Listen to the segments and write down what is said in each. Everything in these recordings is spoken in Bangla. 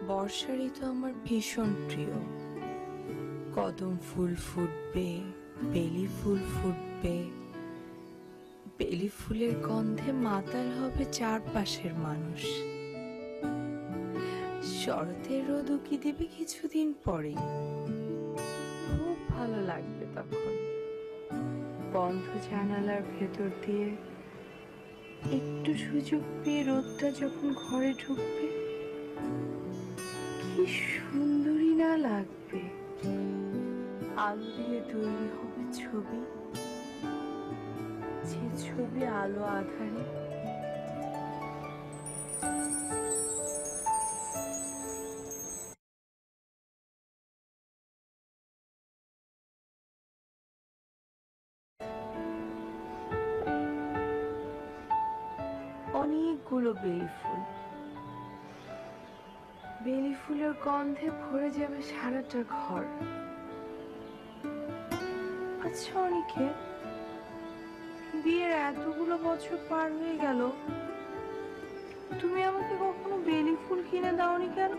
বর্ষা ঋতু আমার ভীষণ প্রিয়। কদম ফুল ফুটবে, বেলি ফুল ফুটবে, বেলি ফুলের গন্ধে মাতাল হবে চারপাশের মানুষ। শরতের রোদ উকি দেবে কিছুদিন পরে, খুব ভালো লাগবে তখন। বন্ধ জানালার ভেতর দিয়ে একটু সুযোগ পেয়ে রোদটা যখন ঘরে ঢুকবে, কি সুন্দরই না লাগবে। আলো দিয়ে তৈরি হবে ছবি, যে ছবি আলো আধারে অনেকগুলো বেলি ফুল, বেলি ফুলের গন্ধে ভরে যাবে সারাটা ঘর। আচ্ছা অনেকে, বিয়ের এতগুলো বছর পার হয়ে গেল, তুমি আমাকে কখনো বেলি ফুল কিনে দাওনি কেন?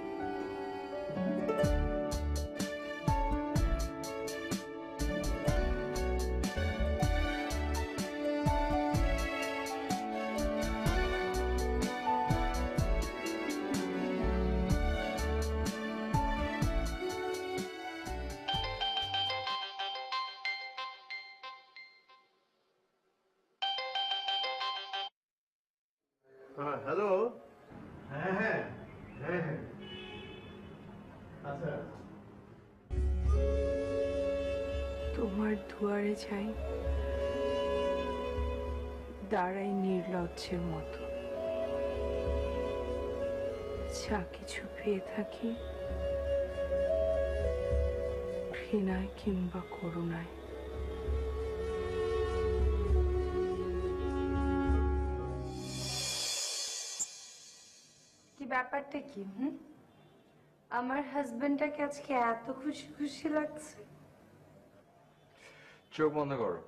হ্যাঁ হ্যালো। হ্যাঁ হ্যাঁ হ্যাঁ হ্যাঁ আচ্ছা। তোমার দুয়ারে যাই, দাঁড়াই নির্লজ্জের মতো। যা কিছু পেয়ে থাকি ঘৃণায় কিংবা করুণায়। কি ব্যাপারটা কি? আমার হাজবেন্ডটাকে আজকে এত খুশি খুশি লাগছে। চোখ বন্ধ করো।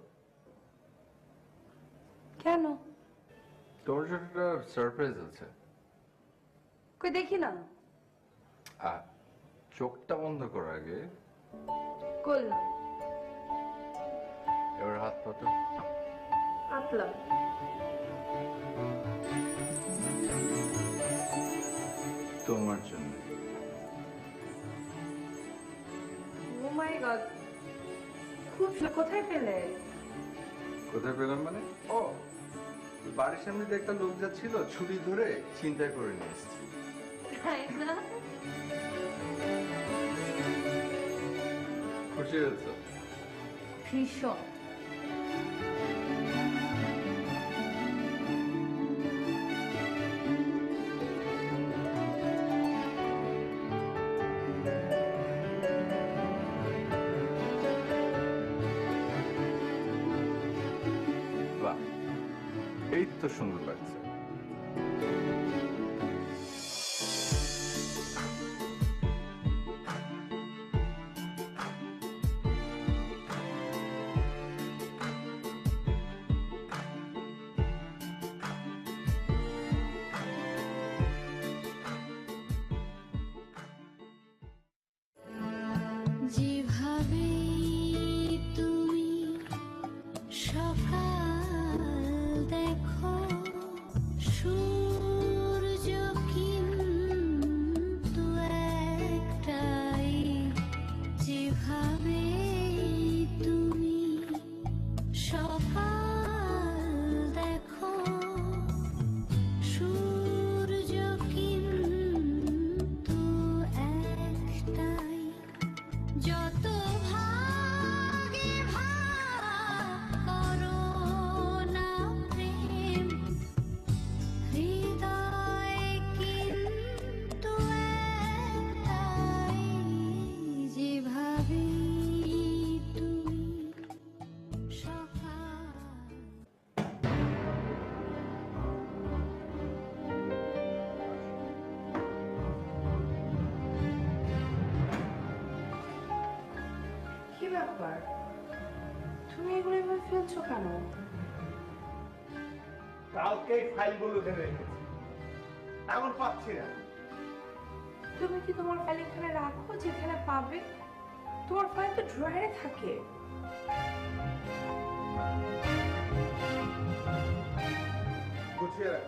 কেন? তোমার জন্য একটা সারপ্রাইজ আছে। কই দেখি না। চোখটা বন্ধ করো আগে। করলাম। এবার হাত পাতো। পাতলাম। তোমার জন্য। ও মাই গড, খুব কোথায় পেলে? কোথায় পেলাম মানে? ও, বাড়ির সামনে দিয়ে একটা লোক যাচ্ছিল, ছুরি ধরে ছিনতাই করে নিয়ে এসেছি। তাই না? খুশি হয়েছে? ভীষণ। বাহ, এই তো সুন্দর লাগছে। যেভাবে তুমি সকাল দেখো, সূর্য কিন্তু একটাই। যেভাবে তুমি সকাল দেখো, সূর্য কিন্তু একটাই। যত ভাগে ভাগ করো না প্রেম, হৃদয় কিন্তু একটাই। যেভাবে তুমি সকাল। কি ব্যাপার, তুমি এগুলো এভাবে ফেলছো কেন? কালকে ফাইলগুলো ধরে রেখেছি, এখন পাচ্ছি না। তুমি কি তোমার ফাইল এখানে রাখো যেখানে পাবে? তোমার ফাইল তো ড্রয়ারে থাকে। গুছিয়ে রাখ।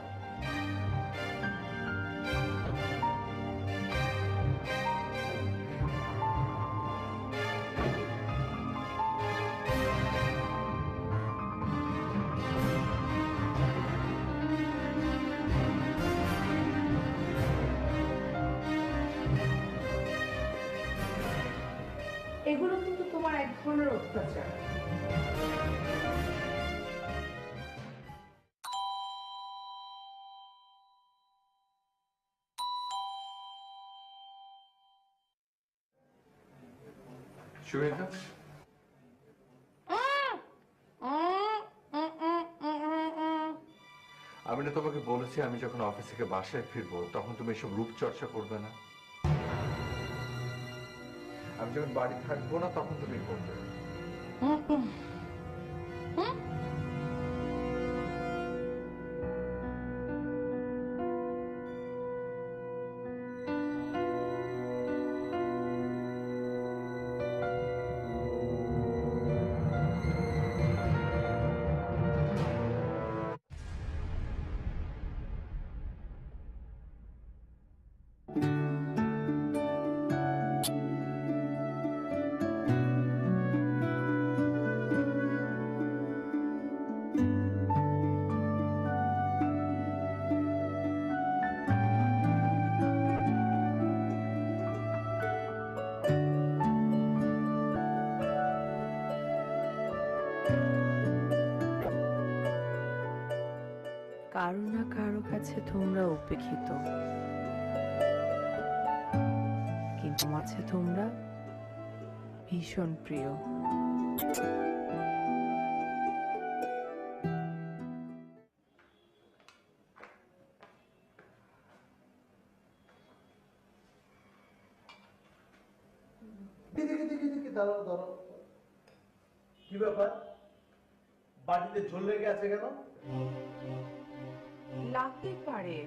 এগুলো কিন্তু তোমার এক ধরনের অত্যাচার। সুমিতা, আমি না তোমাকে বলেছি আমি যখন অফিস থেকে বাসায় ফিরবো তখন তুমি এসব রূপচর্চা করবে না। আমি যখন বাড়ি থাকবো না তখন তুমি করবে। কারো না কারো কাছে তোমরা উপেক্ষিত, কিন্তু মাঝে তোমরা ভীষণ প্রিয়। দেখি দাঁড়াও দাঁড়াও, কি ব্যাপার? বাড়িতে ঝোল লেগে আছে কেন? লাগতে পারে,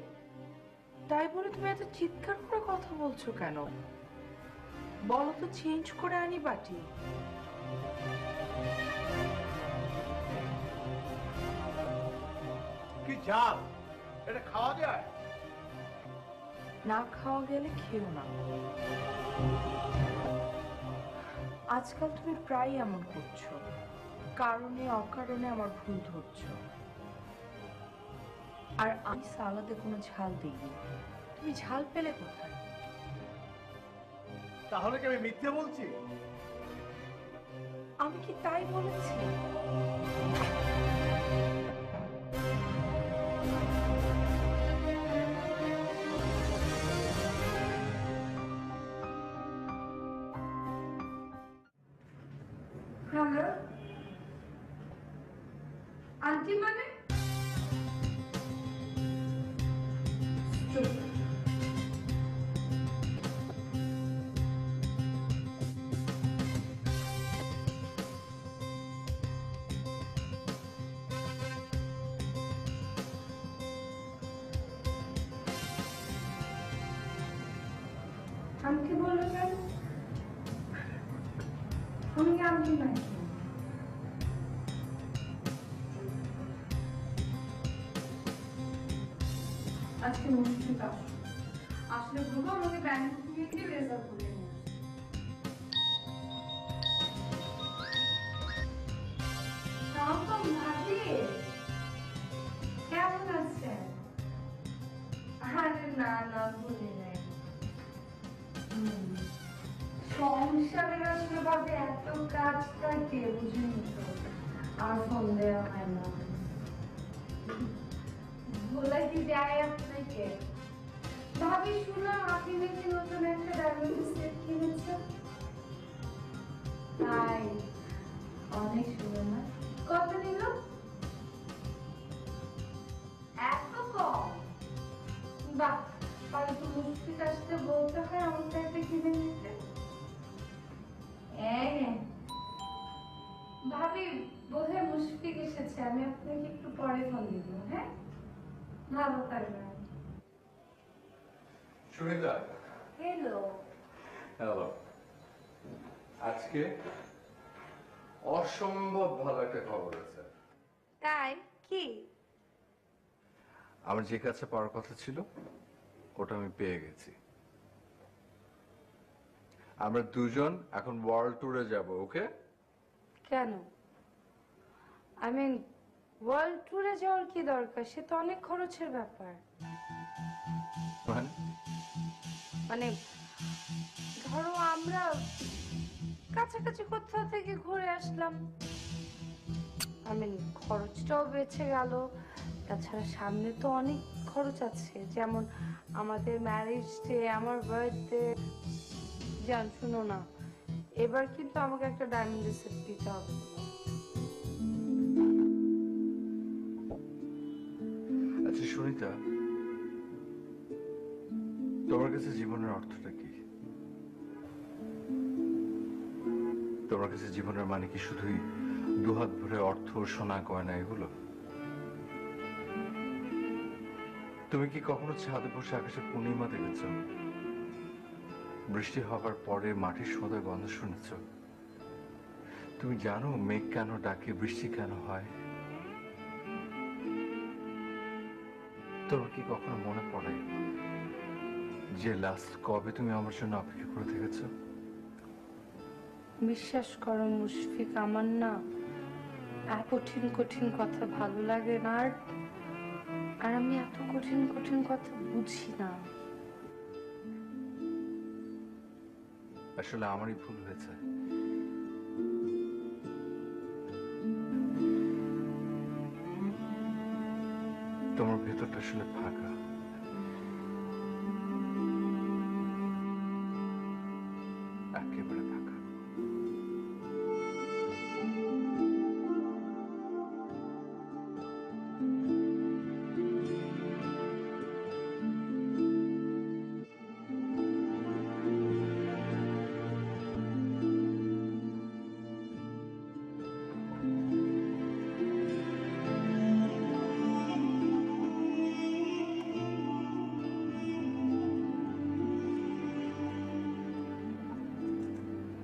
তাই বলে তুমি এত চিৎকার করে কথা বলছো কেন? বলো তো চেঞ্জ করে আনি বাটি। কি ঝাল, এটা খাওয়া যায়? না খাওয়া গেলে খেও না। আজকাল তুমি প্রায় এমন করছো, কারণে অকারণে আমার ভুল ধরছো। আর আমি সালাদে কোনো ঝাল দিইনি, তুমি ঝাল পেলে কোথায়? তাহলে কি আমি মিথ্যে বলছি? আমি কি তাই বলেছি? হ্যালো আন্টি, মানে চুপ। আমাকে বললো কেন? আমি আন্টি নাকি? আজকে মুশকিল আসলে বলবো আমাকে ব্যাংক থেকে গিয়ে রেজাল্ট করে নিয়ে ভাবি কেমন আছেন? আরে না না, ভুলি নাই। সংসারের আসলে ভাবে এত কাজ থাকে, বুঝিনি তো, আর ফোন দেওয়া হয় না। বলে কি যায় আপনাকে? ভাবি শুনলাম আপনি নাকি নতুন একটা ডায়মন্ড সেট কিনেছেন। তাই? অনেক সুন্দর না? কত নিল? এত কম? বাহ, তাহলে তো মুশকিল আসতে বলতে হয় আমাকে একটা কিনে নিতে। ভাবি বোধহয় মুশফিক এসেছে, আমি আপনাকে একটু পরে ফোন দিব। হ্যাঁ, ভালো থাকবেন। সুমিতা, হ্যালো। হ্যালো। আজকে অসম্ভব ভালো একটা খবর আছে। তাই কি? আমার যে কাছে পাওয়ার কথা ছিল ওটা আমি পেয়ে গেছি। আমরা দুজন এখন ওয়ার্ল্ড ট্যুরে যাব, ওকে? কেন? আই মিন ওয়ার্ল্ড ট্যুরে যাওয়ার কি দরকার? সে তো অনেক খরচের ব্যাপার। মানে মানে ধরো আমরা কাছাকাছি কোথাও থেকে ঘুরে আসলাম, আই মিন খরচটাও বেঁচে গেল। তাছাড়া সামনে তো অনেক খরচ আছে, যেমন আমাদের ম্যারেজ ডে, আমার বার্থডে। জান শুনো না, এবার কিন্তু আমাকে একটা ডায়মন্ডের সেট দিতে হবে। আচ্ছা সুনিতা, তোমার কাছে জীবনের অর্থটা কি? তোমার কাছে জীবনের মানে কি শুধুই দুহাত ভরে অর্থ, সোনা, গয়না এগুলো? তুমি কি কখনো ছাদে বসে আকাশে পূর্ণিমা দেখেছ? বৃষ্টি হবার পরে মাটির সোঁদা গন্ধ শুনেছ? তুমি জানো মেঘ কেন ডাকে, বৃষ্টি কেন হয়? তোমার কি কখনো মনে পড়ে যে লাস্ট কবে তুমি আমার জন্য অপেক্ষা করে থেকেছো? বিশ্বাস করো মুশফিক, আমার না কঠিন কঠিন কথা ভালো লাগে না। আর আমি এত কঠিন কঠিন কথা বুঝি না। আসলে আমারই ভুল হয়েছে। তোমার ভেতরটা আসলে ফাঁকা। একেবারে ফাঁকা।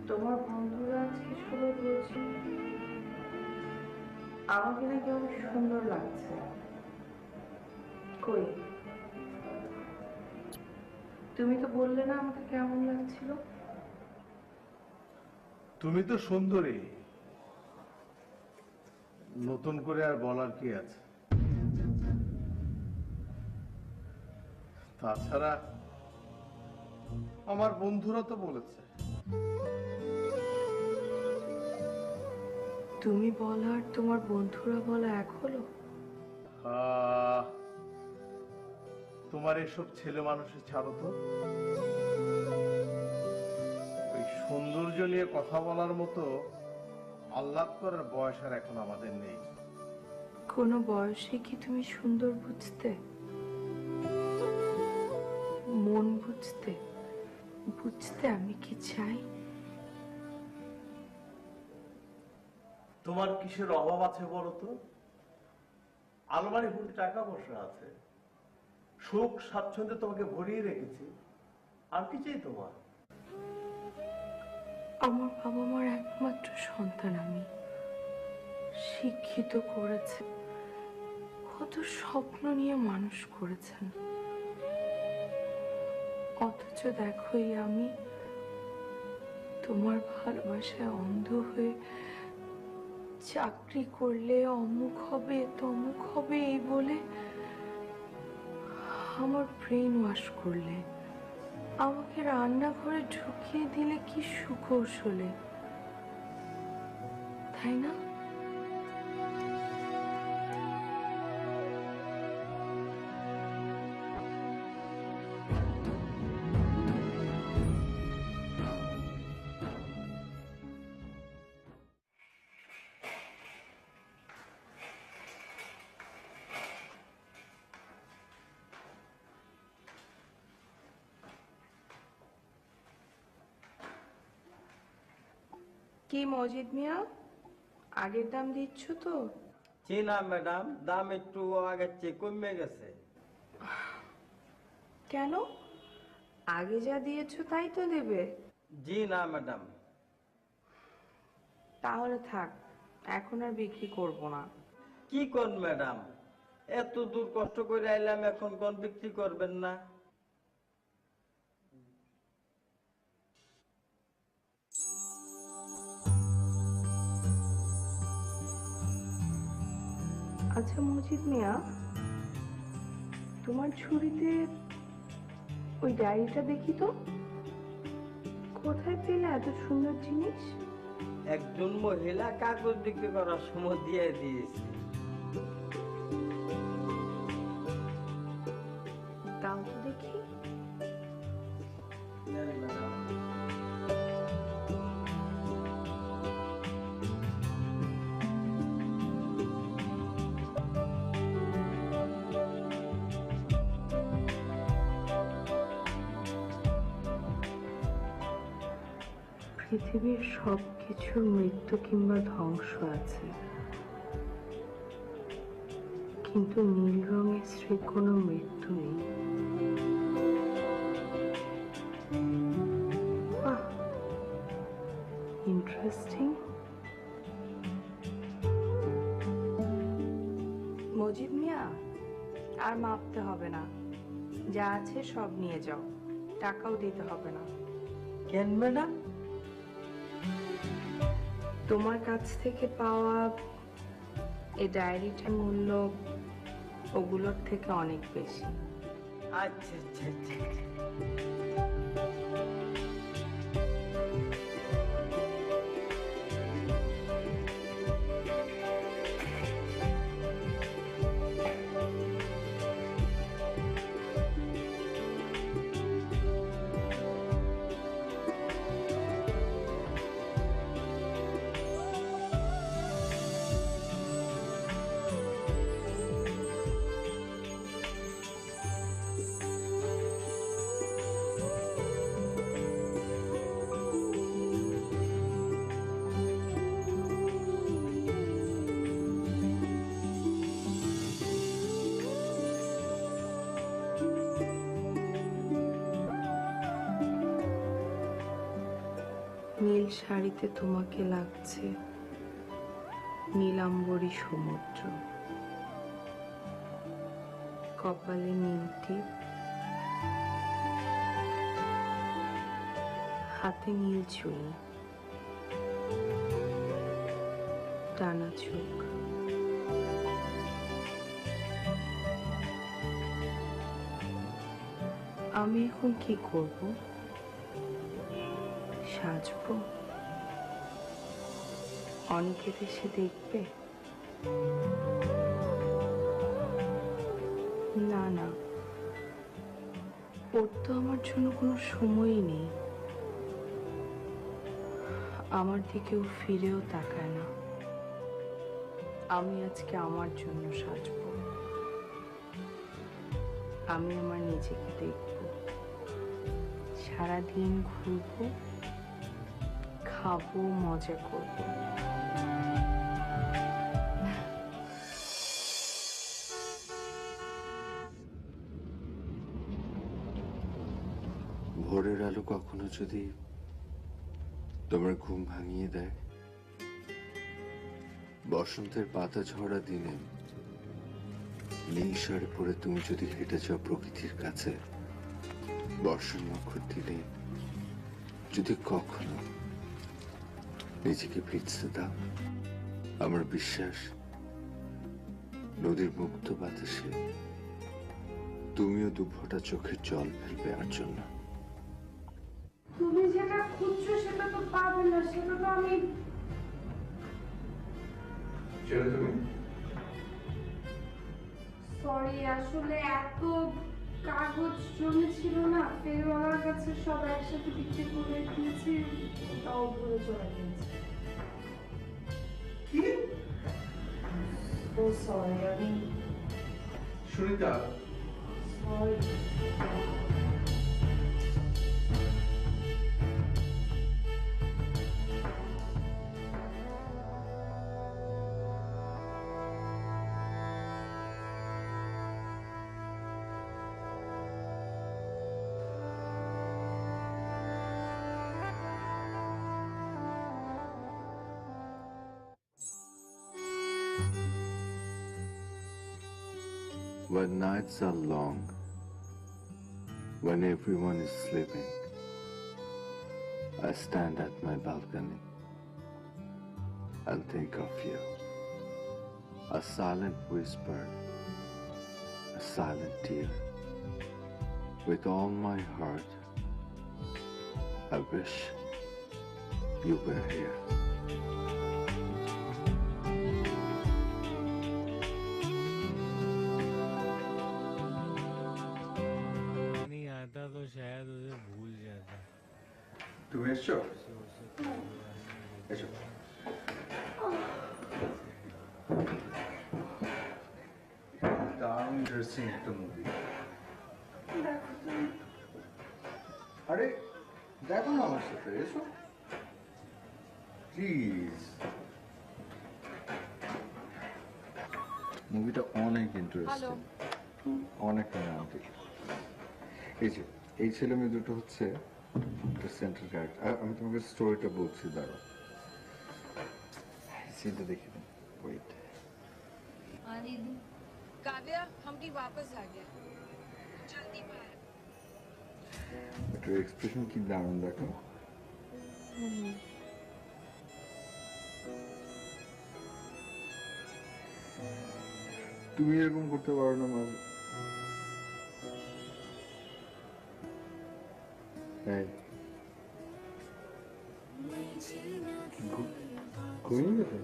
তোমার বন্ধুরা আজকে সবাই বলছে আমাকে নাকি অনেক সুন্দর লাগছে। কই, তুমি তো বললে না আমাকে কেমন লাগছিল? তুমি তো সুন্দরী, নতুন করে আর বলার কি আছে? তাছাড়া আমার বন্ধুরা তো বলেছে। তুমি বলা আর তোমার বন্ধুরা বলা এক হলো? তোমার এসব ছেলে মানুষের ছাড়ো তো। ওই সৌন্দর্য নিয়ে কথা বলার মতো আহ্লাদ করার বয়স আর এখন আমাদের নেই। কোনো বয়সে কি তুমি সুন্দর বুঝতে, মন বুঝতে, বুঝতে আমি কি চাই? তোমার কিসের অভাব আছে বলো তো? আলমারি ভর্তি টাকা পয়সা আছে, সুখ স্বাচ্ছন্দ্যে তোমাকে ভরিয়ে রেখেছি। আর কি চাই তোমার? আমার বাবা মার একমাত্র সন্তান আমি, শিক্ষিত করেছে, কত স্বপ্ন নিয়ে মানুষ করেছেন। অথচ দেখোই আমি তোমার ভালোবাসায় অন্ধ হয়ে চাকরি করলে অমুক হবে তমুক হবে এই বলে আমার ব্রেন ওয়াশ করলে, আমাকে রান্নাঘরে ঢুকিয়ে দিলে কি সুকৌশলে, তাই না? কি মজিদ মিয়া, আগের দাম দিচ্ছ তো? জি না ম্যাডাম, দাম একটু আগের চেয়ে কমে গেছে। কেন? আগে যা দিয়েছো তাই তো দেবে। জি না ম্যাডাম। তাহলে থাক, এখন আর বিক্রি করব না। কি কোন ম্যাডাম, এত দূর কষ্ট করে আইলাম, এখন কোন বিক্রি করবেন না? আচ্ছা মজিদ মিয়া, তোমার ঝুড়িতে ওই ডায়েরিটা দেখি তো। কোথায় পেলে এত সুন্দর জিনিস? একজন মহিলা কাগজ বিক্রি করার সময় দিয়ে দিয়েছি। দাও তো দেখি। নেন ম্যাডাম। পৃথিবীর সব কিছুর মৃত্যু কিংবা ধ্বংস আছে, কিন্তু নীল রঙের স্ত্রীর কোনো মৃত্যু নেই। বাহ, ইন্টারেস্টিং। মজিদ মিয়া, আর মাপতে হবে না, যা আছে সব নিয়ে যাও, টাকাও দিতে হবে না। কেন ম্যাডাম? তোমার কাছ থেকে পাওয়া এই ডায়েরিটার মূল্য ওগুলোর থেকে অনেক বেশি। আচ্ছা আচ্ছা আচ্ছা। নীল শাড়িতে তোমাকে লাগছে নীলাম্বরী সমুদ্র, কপালে নীল টিপ, হাতে নীল চুড়ি, টানা চোখ। আমি এখন কি করব? সাজবো? অনেকের এসে দেখবে? না না, ওর তো আমার জন্য কোনো সময়ই নেই। আমার দিকেও ফিরেও তাকায় না। আমি আজকে আমার জন্য সাজবো। আমি আমার নিজেকে দেখব, সারাদিন ঘুরবো, খাবো, মজা করবো। ভোরের আলো কখনো যদি তোমার ঘুম ভাঙিয়ে দেয়, বসন্তের পাতা ঝরা দিনে নীল শাড়ি পরে তুমি যদি হেঁটে যাও প্রকৃতির কাছে, বর্ষণ নক্ষর দিলে যদি কখনো নিজেকে ভিজতে দাও, আমার বিশ্বাস নদীর মুক্ত বাতাসে তুমিও দুফোঁটা চোখের জল ফেলবে আর জন্য। তুমি যেটা খুঁজছো সেটা তো পাবে না, সেটা তো আমি সেটা তুমি সরি, আসলে এত কাগজ জমেছিল না, ফেরিওয়ালার কাছে সব একসাথে বিক্রি করে দিয়েছি, ওটাও ভুলে চলে গেছে। ও সরি, আমি Sunita, sorry. When nights are long, when everyone is sleeping, I stand at my balcony and think of you. A silent whisper, a silent tear. With all my heart, I wish you were here. नहीं आता तो शायद उसे भूल जाता। তুমি এসছো? এসো। দারুণ ইন্টারেস্টিং একটা মুভি। আরে দেখো না আমার সাথে, এসো প্লিজ। মুভিটা অনেক ইন্টারেস্টিং, অনেক রোমান্টিক। এই ছেলে মেয়ে দুটো হচ্ছে সেন্ট্রাল ক্যারেক্টার। আমি তোমাকে স্টোরিটা বলছি, দাঁড়াও সিনটা দেখে দিন। ওয়েট, हाँ दीदी। काव्या हम ठीक वापस आ गया, जल्दी बाहर। এটার এক্সপ্রেশন কি দারুণ, দেখো। তুমি এরকম করতে পারো না মাঝে? এই ঘুমিয়ে গেছে?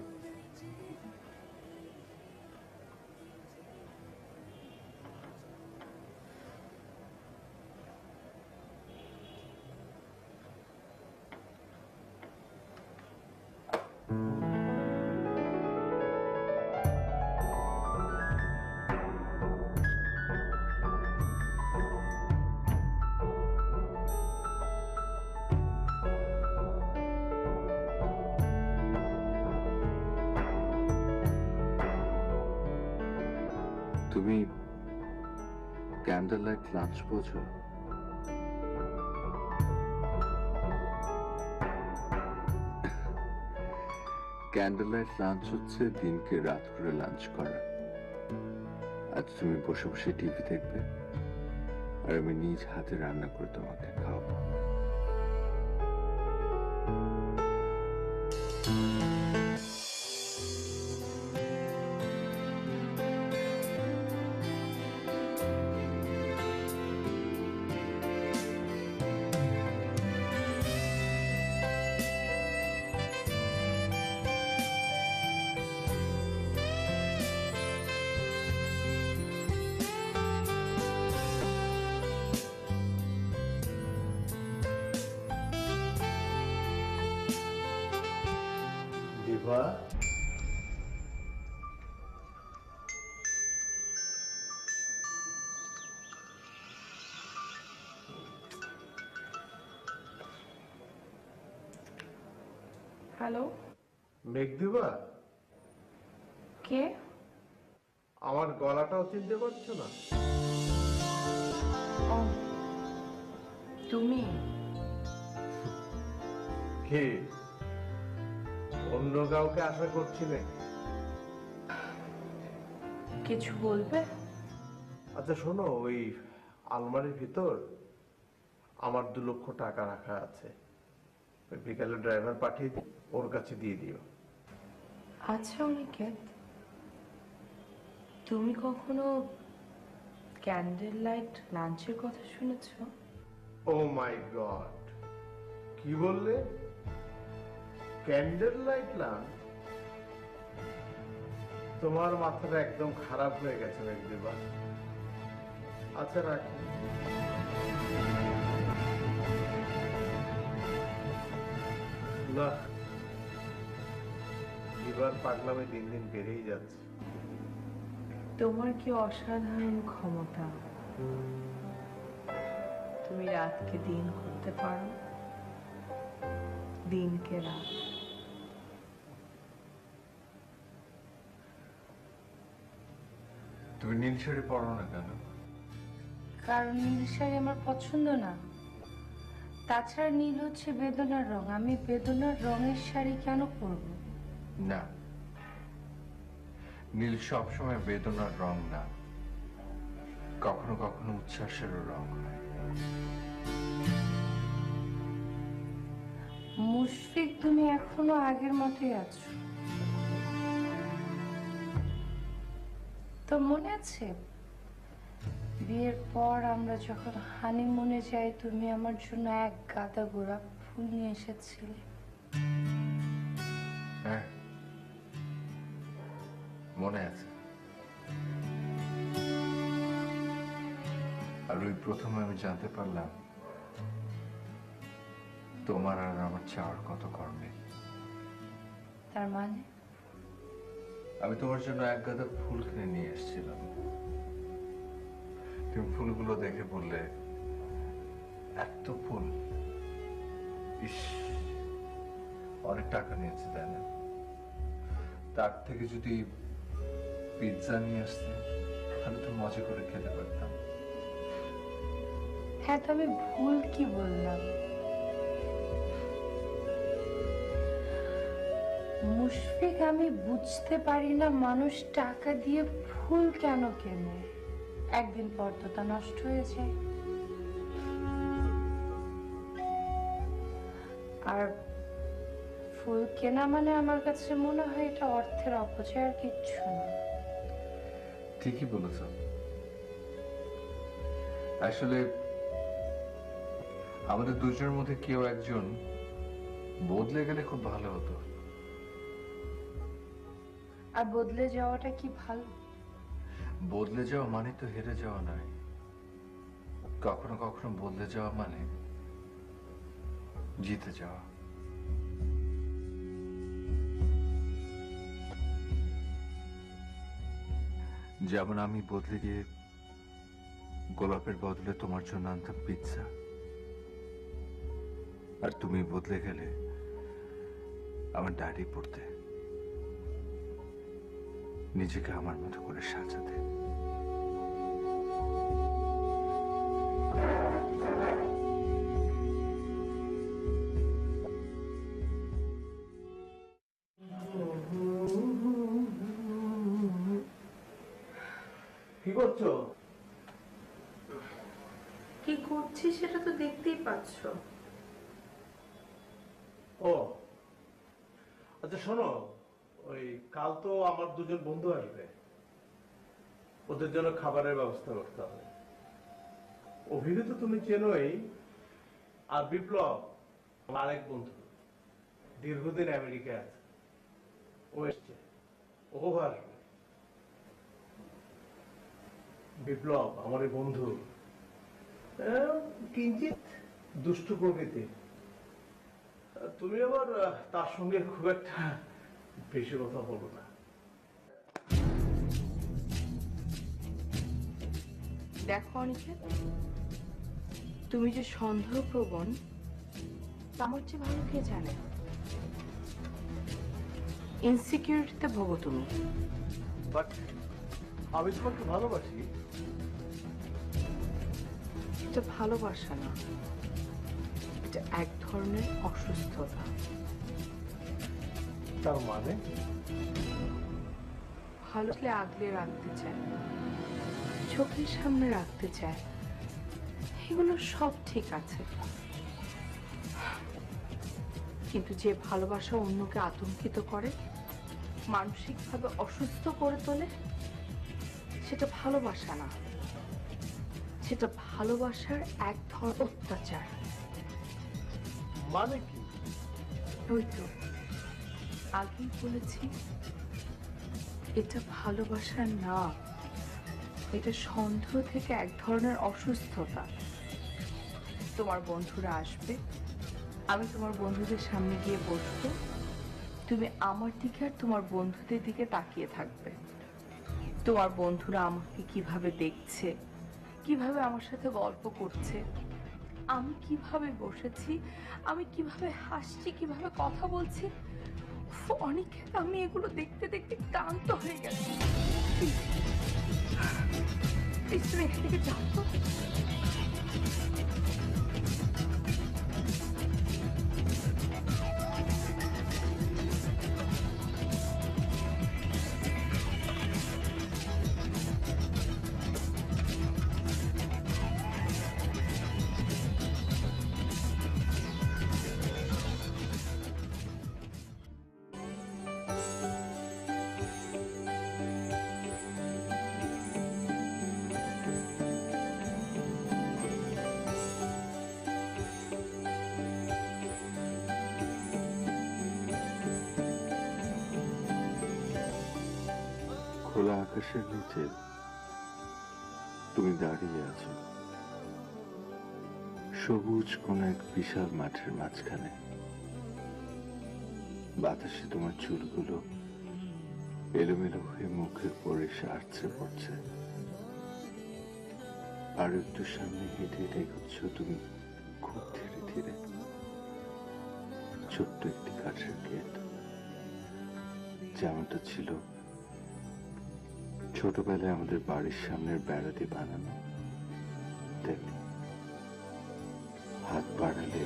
তুমি ক্যান্ডেল লাইট লাঞ্চ বোঝো? ক্যান্ডেল লাইট লাঞ্চ হচ্ছে দিনকে রাত করে লাঞ্চ করা। আজ তুমি বসে বসে টিভি দেখবে আর আমি নিজ হাতে রান্না করে তোমাকে খাওয়াবো। দিবা, হ্যালো, মেঘদিবা, কে? আমার গলাটাও চিনতে পারছো না? ও, তুমি? কে? অন্য কাউকে আশা করছিলে? কিছু বলবে? আচ্ছা শোনো, ওই আলমারির ভিতর আমার 2 লক্ষ টাকা রাখা আছে। ওই বিকালে ড্রাইভার পাঠিয়ে ওর কাছে দিয়ে দিও। আচ্ছা অনিকেত, তুমি কখনো ক্যান্ডেল লাইট লাঞ্চের কথা শুনেছো? ও মাই গড, কি বললে? Candle light lunch? তোমার মাথাটা একদম খারাপ হয়ে গেছে মেঘদিবা। আচ্ছা রাখি। না, এবার পাগলামে দিন দিন বেড়েই যাচ্ছে। তোমার কি অসাধারণ ক্ষমতা! তুমি রাতকে দিন করতে পারো, দিনকে রাত। তুমি নীল শাড়ি পরো না কেন? কারণ নীল শাড়ি আমার পছন্দ না। তাছাড়া নীল হচ্ছে বেদনার রং, আমি বেদনার রঙের শাড়ি কেন পরবো? না, নীল সবসময় বেদনার রং না, কখনো কখনো উচ্ছ্বাসেরও রং হয়। মুশফিক, তুমি এখনো আগের মতোই আছো। তো মনে আছে বিয়ের পর আমরা যখন হানিমুনে যাই, তুমি আমার জন্য এক গাদা গোলাপ ফুল নিয়ে এসেছিলে? হ্যাঁ, মনে আছে। আর ওই প্রথমে আমি জানতে পারলাম তোমার আর আমার চাওয়ার কত কর্মে। তার মানে আমি তোমার জন্য এক গাদা ফুল কিনে নিয়ে এসেছিলাম। তুমি ফুলগুলো দেখে বললে, এত ফুল, ইস, অনেক টাকা নিয়েছে, তাই না? তার থেকে যদি পিৎজা নিয়ে আসতে, তাহলে তো মজা করে খেতে পারতাম। হ্যাঁ, তবে ভুল কি বললাম? মুশফিক, আমি বুঝতে পারি না মানুষ টাকা দিয়ে ফুল কেন কেনে, একদিন পর তো তা নষ্ট হয়ে যায়। আর ফুল কেনা মানে আমার কাছে মনে হয় এটা অর্থের অপচয়, আর কিচ্ছু না। ঠিকই বলেছ। আসলে আমাদের দুজনের মধ্যে কেউ একজন বদলে গেলে খুব ভালো হতো। আর বদলে যাওয়াটা কি ভালো? বদলে যাওয়া মানে তো হেরে যাওয়া নয়, কখনো কখনো বদলে যাওয়া মানে জিতে যাওয়া। যেমন আমি বদলে গিয়ে গোলাপের বদলে তোমার জন্য আনতাম পিৎজা, আর তুমি বদলে গেলে আমার ডায়েরি পড়তে, নিজেকে আমার মতো করে সাজাতে। কি করছো? কি করছি সেটা তো দেখতেই পাচ্ছ। ও আচ্ছা, শোনো, ওই কাল তো আমার দুজন বন্ধু আসবে, ওদের জন্য খাবারের ব্যবস্থা করতে হবে। অভিজিৎ তো তুমি চেনোই, আর বিপ্লব আমার আরেক বন্ধু, দীর্ঘদিন আমেরিকায় আছে, ও এসছে, ও আসবে। বিপ্লব আমার এই বন্ধু কিঞ্চিত দুষ্টু প্রকৃতির। তুমি আবার তার সঙ্গে খুব একটা বেশি কথা বলো না। দেখো অনিকেত, তুমি যে সন্দেহপ্রবণ আমার চেয়ে ভালো কে জানে। ইনসিকিউরিটিতে ভোগো তুমি। বাট আমি তোমাকে ভালোবাসি। এটা ভালোবাসা না, এটা এক ধরনের অসুস্থতা। তার মানে ভালো হলে আগলে রাখতে চায়, চোখের সামনে রাখতে চায়, এগুলো সব ঠিক আছে, কিন্তু যে ভালোবাসা অন্যকে আতঙ্কিত করে, মানসিকভাবে অসুস্থ করে তোলে, সেটা ভালোবাসা না, সেটা ভালোবাসার এক ধরনের অত্যাচার। মানে কি? ওই তো আগেই বলেছি, এটা ভালোবাসা না, এটা সন্দেহ থেকে এক ধরনের অসুস্থতা। তোমার বন্ধুরা আসবে, আমি তোমার বন্ধুদের সামনে গিয়ে বসবো, তুমি আমার দিকে আর তোমার বন্ধুদের দিকে তাকিয়ে থাকবে। তোমার বন্ধুরা আমাকে কিভাবে দেখছে, কিভাবে আমার সাথে গল্প করছে, আমি কিভাবে বসেছি, আমি কিভাবে হাসছি, কিভাবে কথা বলছি। অনেক, আমি এগুলো দেখতে দেখতে ক্লান্ত হয়ে গেছি। প্লিজ তুমি এখান থেকে যাও তো। আকাশের নিচে তুমি দাঁড়িয়ে আছো সবুজ কোন এক বিশাল মাঠের মাঝখানে। বাতাসে তোমার চুলগুলো এলোমেলো হয়ে মুখের পরে সারছে পড়ছে। আর একটু সামনে হেঁটে হেঁটে এগোচ্ছ তুমি খুব ধীরে ধীরে। ছোট্ট একটি কাঠের গেট, যেমনটা ছিল ছোটবেলায় আমাদের বাড়ির সামনের বেড়া দিয়ে বানানো। তেমনি হাত বাড়ালে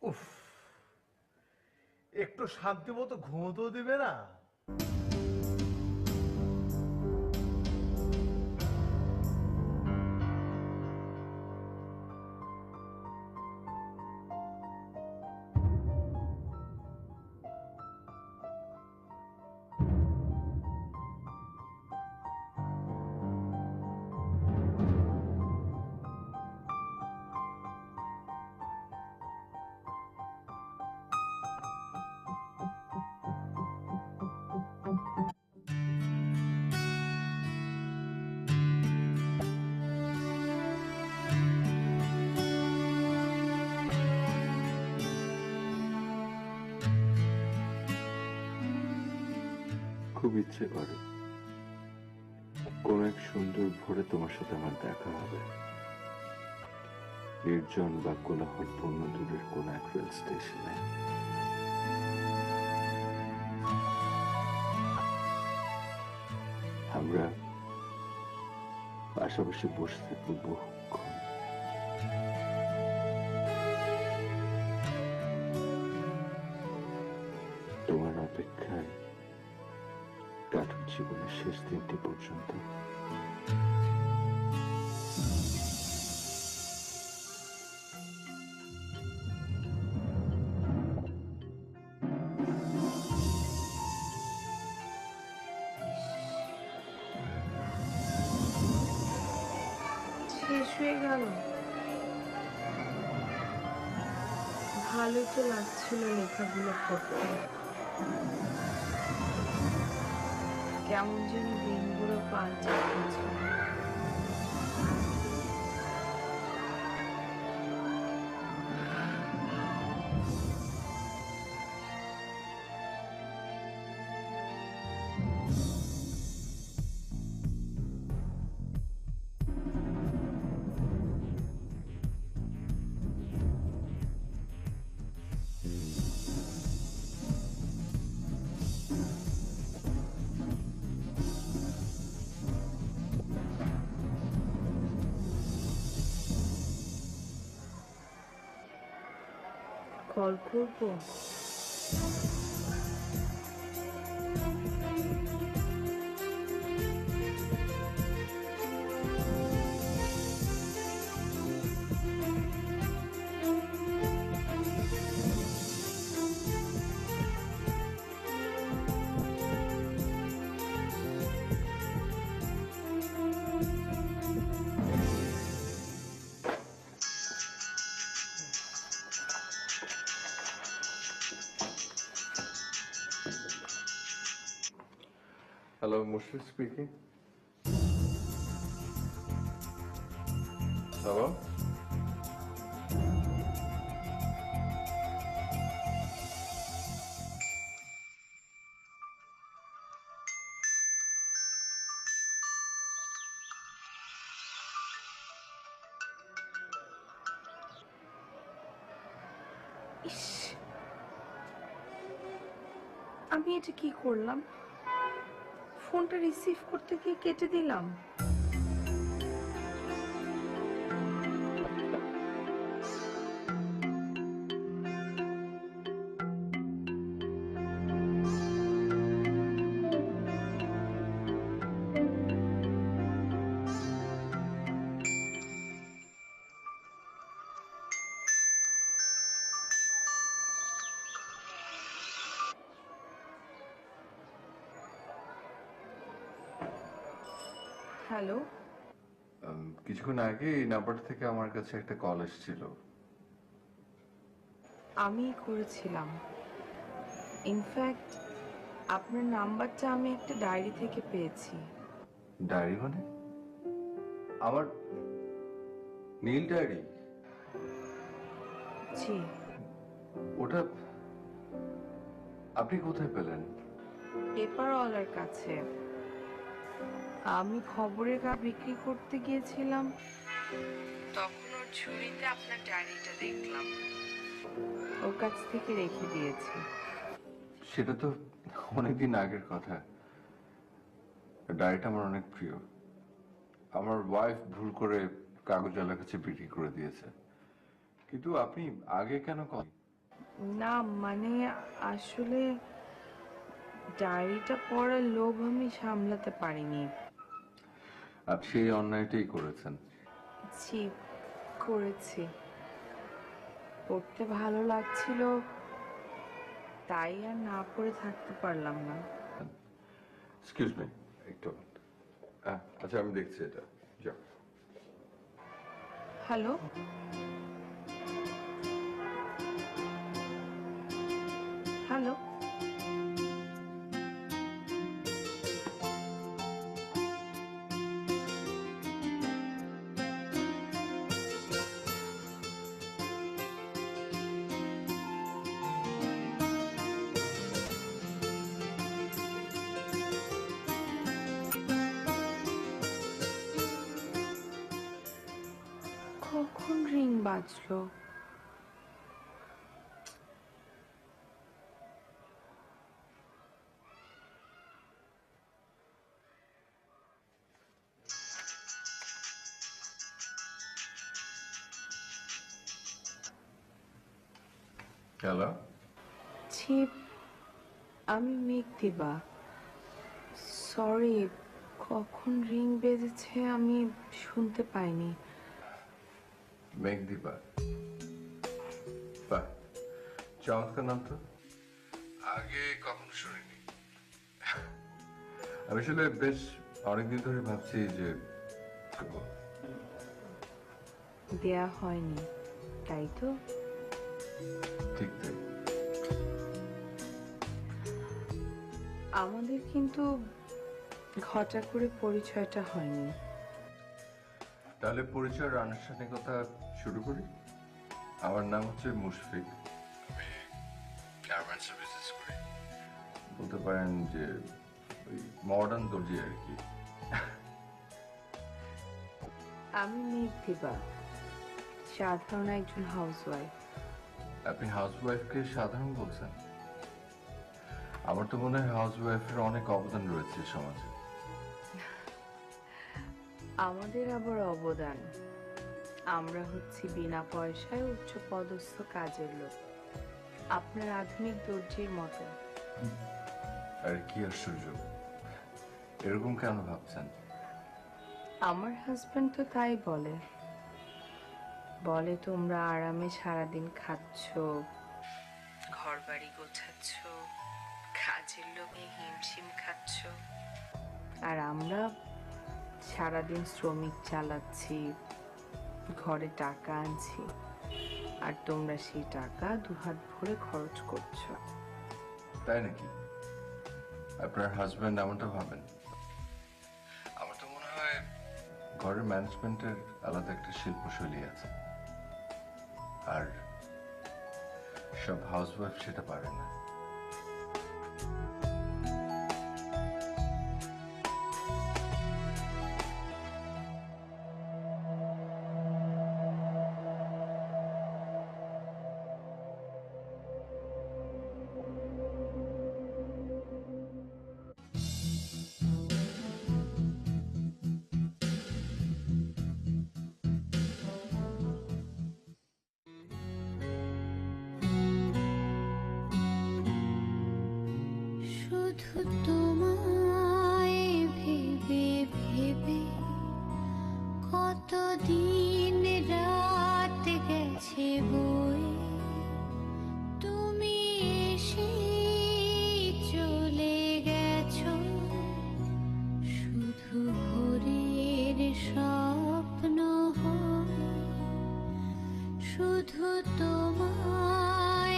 উফ, একটু শান্তি মতো ঘুমোতেও দিবে না। খুব ইচ্ছে করে কোন এক সুন্দর ভোরে তোমার সাথে আমার দেখা হবে, নির্জন বা কোলাহলপূর্ণ দূরের কোন এক রেল স্টেশনে। আমরা পাশাপাশি বসে থাকবো বহুক্ষণ। তোমার অপেক্ষায় কাটুক জীবনের শেষ দিনটি পর্যন্ত। শেষ হয়ে গেল। ভালোই তো লাগছিল লেখাগুলো পড়তে, কেমন যেন দিনগুলো পাল্টে গেছে। কল করবো? Hello, Mushfiq speaking. হ্যালো, ইস, আমি এটা কি করলাম? ফোনটা রিসিভ করতে গিয়ে কেটে দিলাম। হ্যালো, কিছুক্ষণ আগে এই নাম্বার থেকে আমার কাছে একটা কল এসেছিল। আমি করেছিলাম। ইনফ্যাক্ট আপনার নাম্বারটা আমি একটা ডায়েরি থেকে পেয়েছি। ডায়েরি মানে? আমার নীল ডায়েরি? জি, ওটা আপনি কোথায় পেলেন? পেপারওয়ালার কাছে। আমি খবরের কাগজ বিক্রি করতে গিয়েছিলাম, তখন ওর ঝুড়িতে আপনার ডায়েরিটা দেখলাম। ওর কাছ থেকে রেখে দিয়েছি। সেটা তো অনেকদিন আগের কথা। ডায়েরিটা আমার অনেক প্রিয়। আমার ওয়াইফ ভুল করে কাগজওয়ালার কাছে বিক্রি করে দিয়েছে। কিন্তু আপনি আগে কেন না মানে আসলে ডায়েরিটা পড়ার লোভ আমি সামলাতে পারিনি। আপনি সেই অন্যায়টাই করেছেন। জি, করেছি। পড়তে ভালো লাগছিল, তাই আর না পড়ে থাকতে পারলাম না। এক্সকিউজ মি, একটু। আচ্ছা, আমি দেখছি এটা। যাও। Hello, hello. কখন রিং বাজলো? হ্যালো। ছি, আমি মেঘদিবা। সরি, কখন রিং বেজেছে আমি শুনতে পাইনি। মেঘদীপা, বাহ, চমৎকার নাম তো। আগে কখনো শুনিনি। আমি আসলে বেশ অনেকদিন ধরে ভাবছি যে দেয়া হয়নি, তাই তো? ঠিক তাই। আমাদের কিন্তু ঘটা করে পরিচয়টা হয়নি। তাহলে পরিচয়ের আনুষ্ঠানিকতা শুরু করি। আমার নাম হচ্ছে মুশফিক। আমি গার্মেন্টসে বিজনেস করি। বলতে পারেন যে ওই মডার্ন দর্জি আর কি। আমি মেঘদিবা, সাধারণ একজন হাউসওয়াইফ। আপনি হাউসওয়াইফকে সাধারণ বলছেন? আমার তো মনে হয় হাউসওয়াইফের অনেক অবদান রয়েছে সমাজে। আমাদের আবার অবদান, আমরা হচ্ছি বিনা পয়সায় উচ্চ পদস্থ কাজের লোক, আপনার আধুনিক দর্জির মতো। আর কি আশ্চর্য, এরকম কেন ভাবছেন? আমার হাজবেন্ড তো তাই বলে। বলে তোমরা আরামে সারাদিন খাচ্ছ, ঘর বাড়ি গোছাচ্ছ, কাজের লোকে হিমশিম খাচ্ছ, আর আমরা সারাদিন শ্রমিক চালাচ্ছি, ঘরে টাকা আনছি, আর তোমরা সেই টাকা দুহাত ভরে খরচ করছো। তাই নাকি? আপনার হাজবেন্ড এমনটা ভাবেন? আমার তো মনে হয় ঘরের ম্যানেজমেন্টের আলাদা একটা শিল্পশৈলী আছে, আর সব হাউসওয়াইফ সেটা পারে না। শুধু তোমায় ভেবে ভেবে কতদিন রাত গেছে বয়ে, তুমি এসে চলে গেছো শুধু ভোরের স্বপ্ন হয়ে। শুধু তোমায়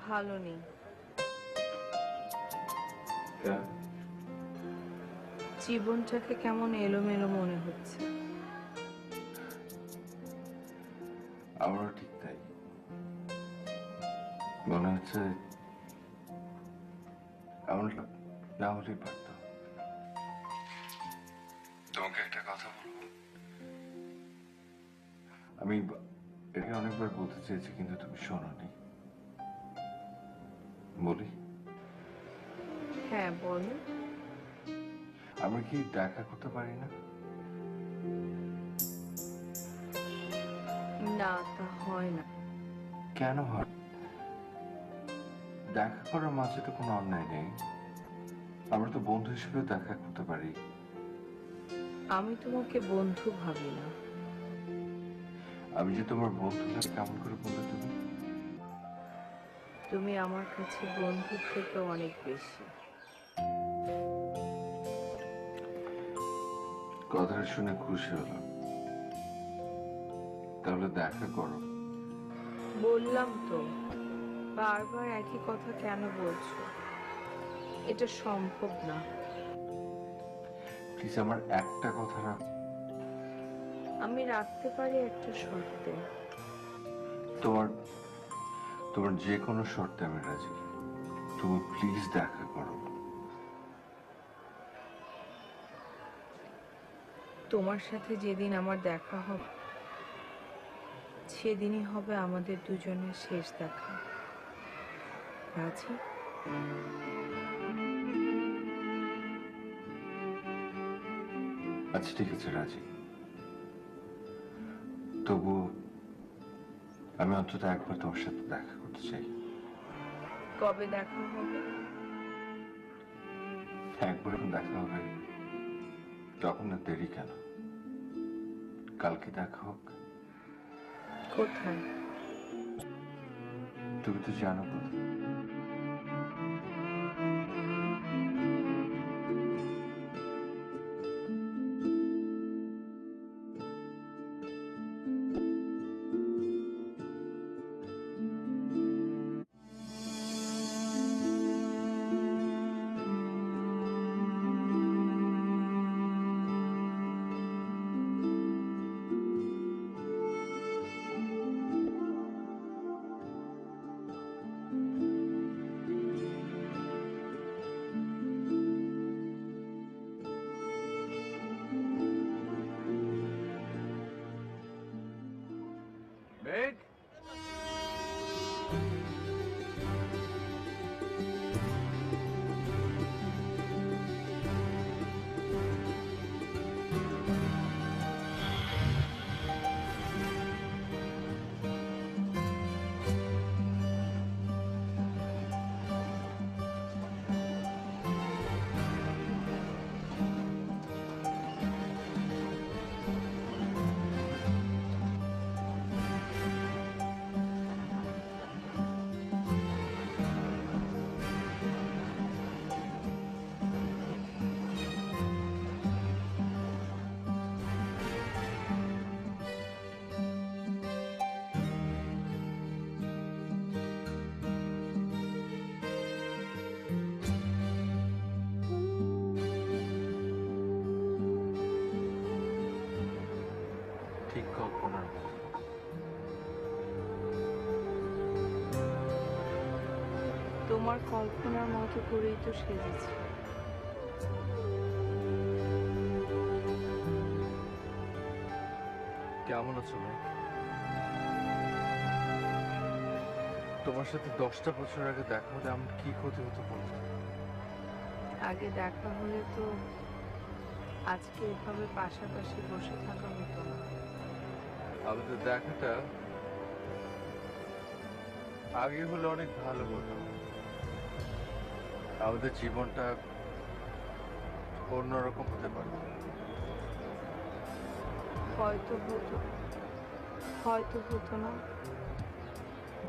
ভালো নেই। জীবনটাকে কেমন এলোমেলো মনে হচ্ছে। আমারও ঠিক তাই মনে হচ্ছে। এমনটা না হলেই পারত। তোমাকে একটা কথা বলবো। আমি এটাকে অনেকবার বলতে চেয়েছি কিন্তু তুমি শোনোনি। বলি? হ্যাঁ বলো। আমরা কি দেখা করতে পারি না? না, তা হয় না। কেন হয়? দেখা করার মাঝে তো কোনো অন্যায় নেই। আমরা তো বন্ধু হিসেবে দেখা করতে পারি। আমি তোমাকে বন্ধু ভাবি না। আমি যে তোমার বন্ধু লাগে কেমন করে বললে তুমি? তুমি আমার কাছে বন্ধুর থেকে অনেক বেশি। কথাটা শুনে খুশি হলাম। তাহলে দেখা করো। বললাম তো, বারবার একই কথা কেন বলছো? এটা সম্ভব না। প্লিজ আমার একটা কথা রাখ। আমি রাখতে পারি একটা শর্তে। তোমার তোমার যে কোনো শর্তে আমি রাজি। তুমি প্লিজ দেখা করো। তোমার সাথে যেদিন আমার দেখা হবে সেদিনই হবে আমাদের দুজনের শেষ দেখা। রাজি? আচ্ছা ঠিক আছে, রাজি। তবু আমি অন্তত একবার তোমার সাথে দেখা করতে চাই। কবে দেখা হবে? একবার যখন দেখা হবে তখন না দেরি কেন? কালকে দেখা হোক। কোথায়? তুমি তো জানো কোথায়। মেঘ, ঠিক কল্পনার মতো। তোমার কল্পনার মতো করেই তো সেজেছি। কেমন আছো মেঘ? তোমার সাথে 10টা বছর আগে দেখা হলে আমার কি ক্ষতি হতো বলতো? আগে দেখা হলে তো আজকে এভাবে পাশাপাশি বসে থাকা হতো না। আমাদের দেখাটা আগে হলে অনেক ভালো হতো। আমাদের জীবনটা অন্যরকম হতে পারত। হয়তো হতো, হয়তো হতো না,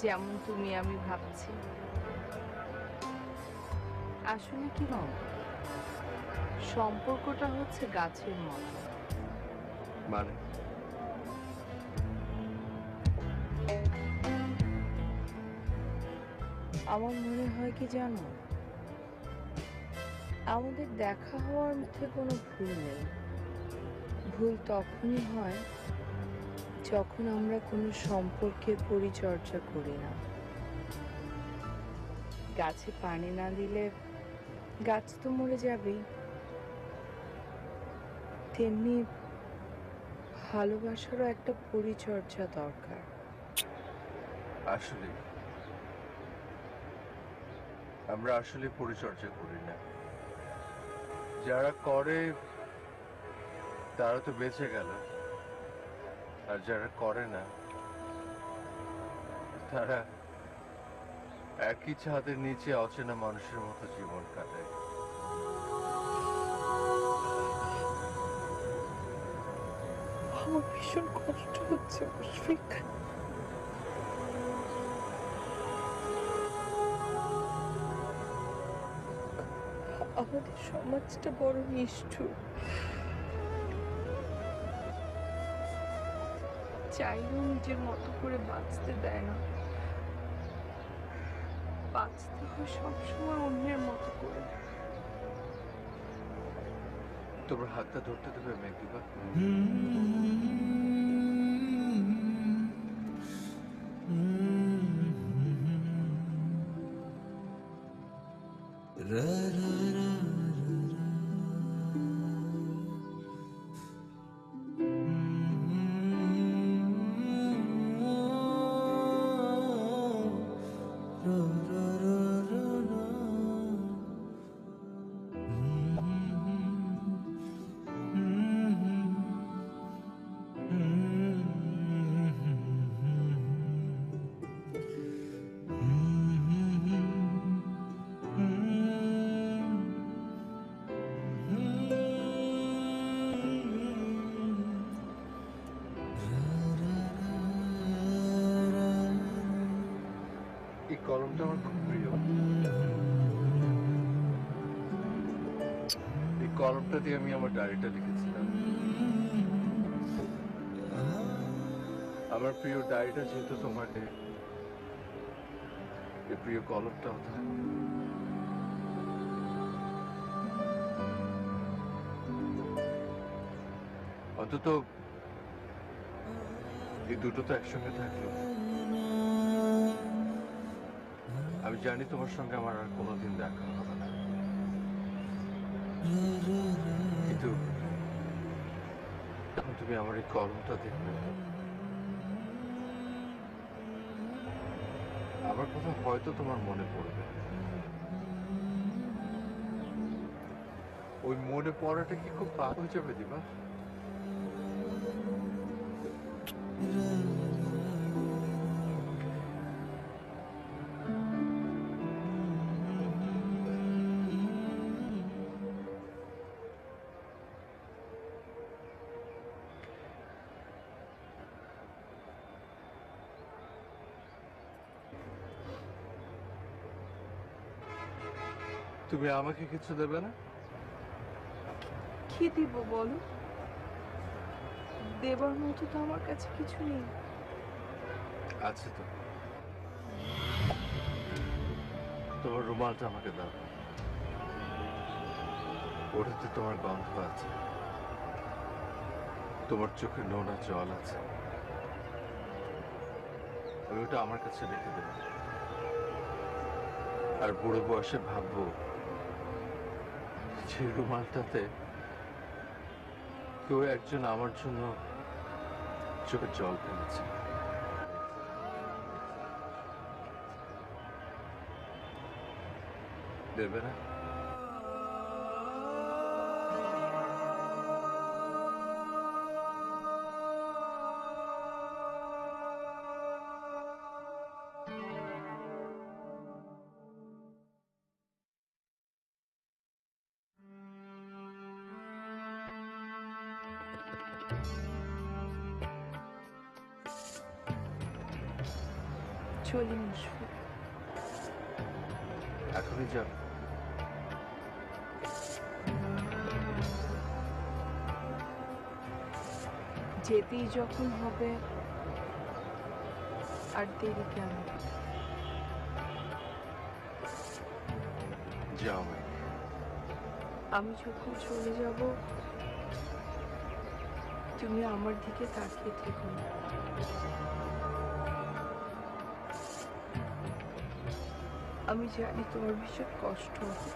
যেমন তুমি আমি ভাবছি। আসলে কি রকম সম্পর্কটা হচ্ছে গাছের মতো। মানে আমার মনে হয় কি জানো, আমাদের দেখা হওয়ার মধ্যে কোনো ভুল নেই। ভুল তখনই হয় যখন আমরা কোনো সম্পর্কের পরিচর্যা করি না। গাছে পানি না দিলে গাছ তো মরে যাবেই, তেমনি ভালোবাসারও একটা পরিচর্যা দরকার। আসলে আমরা আসলে পরিচর্যা করি না। যারা করে তারা তো বেঁচে গেল, আর যারা করে না তারা একই ছাদের নিচে অচেনা মানুষের মতো জীবন কাটায়। আমার ভীষণ কষ্ট হচ্ছে মুশফিক। আমাদের সমাজটা বড় নিষ্ঠুর। চাইলেও নিজের মতো করে বাঁচতে দেয় না, বাঁচতে হয় সবসময় অন্যের মতো করে। তোমার হাতটা ধরতে দেবে মেঘদীপা? এই কলমটা আমার খুব প্রিয়। এই কলমটা দিয়ে আমি আমার ডায়েরিটা লিখেছিলাম। আমার প্রিয় ডায়েরিটা যেহেতু তোমাকে, এই প্রিয় কলমটাও থাকে। অন্তত এই দুটো তো একসঙ্গে থাকলো। আমি জানি তোমার সঙ্গে আমার আর কোনোদিন দেখা হবে না, কিন্তু যখন তুমি আমার এই কলমটা দেখবে, আমার কথা হয়তো তোমার মনে পড়বে। ওই মনে পড়াটা কি খুব পাপ হয়ে যাবে দিবা? তুমি আমাকে কিছু দেবে না? কি দিব বলো? দেবার মতো তো আমার কাছে কিছু নেই। আছে তো, তোমার রুমালটা আমাকে দাও। ওটাতে তোমার গন্ধ আছে, তোমার চোখে নোনা জল আছে। আমি ওটা আমার কাছে রেখে দেব, আর বুড়ো বয়সে ভাববো যে রুমালটাতে কেউ একজন আমার জন্য চোখে জল ফেলেছে। দেবে না? চলি মুশফিক। এখনই যাবে? যেতেই যখন হবে, আর দেরি কেন? যাও ম্যাম। আমি যখন চলে যাব তুমি আমার দিকে তাকিয়ে থেকো না। আমি জানি তোমার ভীষণ কষ্ট হবে,